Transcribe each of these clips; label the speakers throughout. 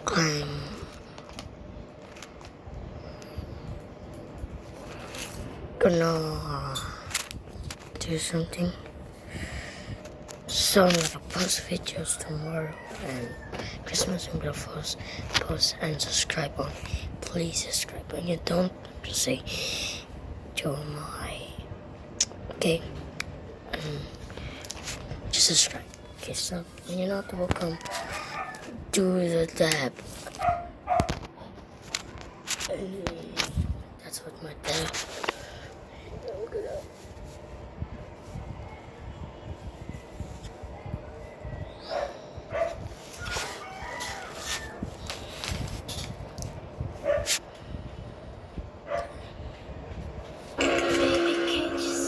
Speaker 1: I'm gonna do something. So I'm gonna post videos tomorrow and Christmas I'm gonna post and subscribe on. Please subscribe. When you don't, just say Jeremiah. Okay? Just subscribe. Okay, so when you're not welcome, do the dab. That's what my dab.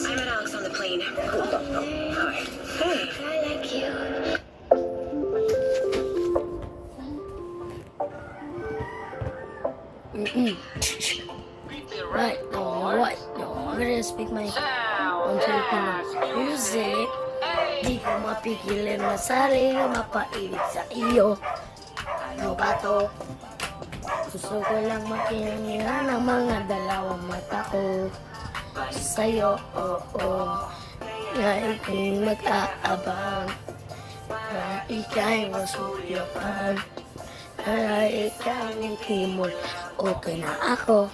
Speaker 2: I met Alex on the plane. Hi. Hey. I like you.
Speaker 1: Right, no, what? No, I'm gonna speak my own Filipino music. Di ko mapigilan na sarili mapaibig sa iyo. Ano ba to? Gusto ko lang makiningan ng mga dalawang mata ko sa'yo, oo. Na ika'y mag-aabang, na ika'y masuyapan, na ika'y timol. Okay na ako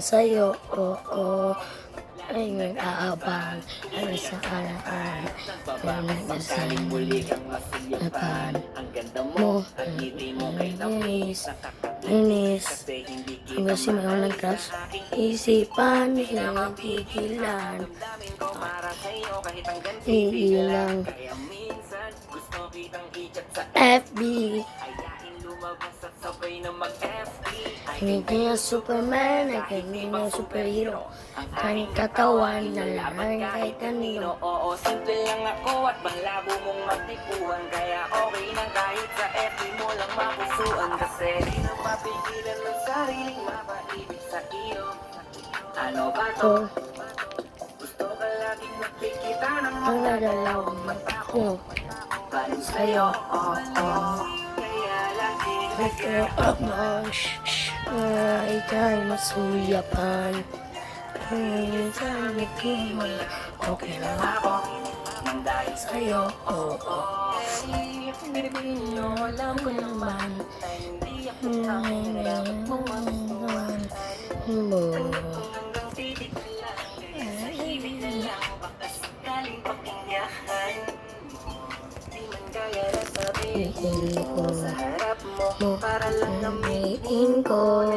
Speaker 1: sa'yo, oo. Ay mag-aabang, ano sa araan, na nagsasapan mo, inis, hanggang si may unang crush, isipan, hindi pigilan, hindi lang, FB, hindi niya Superman, hindi niya superhero, kahit katawan na lang kahit kanino.
Speaker 2: Oo, simple lang ako at malabo mong magtipuan. Kaya okay na kahit sa FB mo lang mapusuan. Kasi di na mapigilan ng sariling mapaibig sa iyo. Ano ba to? Gusto ka laging nakikita ng
Speaker 1: Mga dalawang mata ko sa'yo, oo.
Speaker 2: kaya laging
Speaker 1: Ika'y masuyapan, minsan ikimol, okay lang ako sa'yo, oo. Pilipino, alam ko naman, mo. Hindi ko mo namiin ko,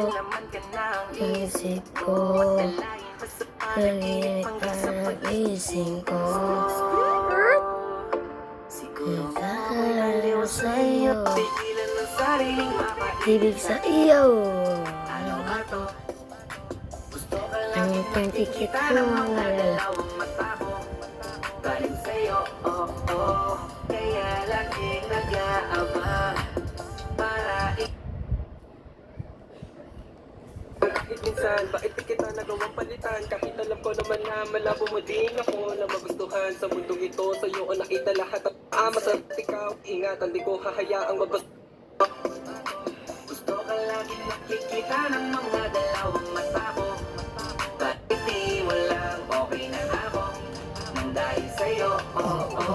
Speaker 1: isip ko, narinig ka ng isip ko. Ikakalayo sa'yo, ibig sa iyo. Ano ba to? Ang pantikita ng mga lalawang
Speaker 2: mata ko galing sa'yo, oo. Kaya laging nag-aabang para
Speaker 3: Kahit minsan, bakit di kita nagawang palitan? Kahit alam ko naman na malabo mo din ako na magustuhan sa mundong ito. Sa'yo ko nakita lahat ang ama sa ikaw. Ingatan, di ko hahayaang mabas.
Speaker 2: gusto ka laging nakikita ng mga dalawang mata ko. Bakit di mo lang okay na ako nang dahil sa'yo, oo.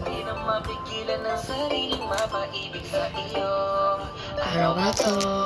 Speaker 2: Di na mapigilan ng sariling mapaibig sa iyo.
Speaker 1: Ano ba to?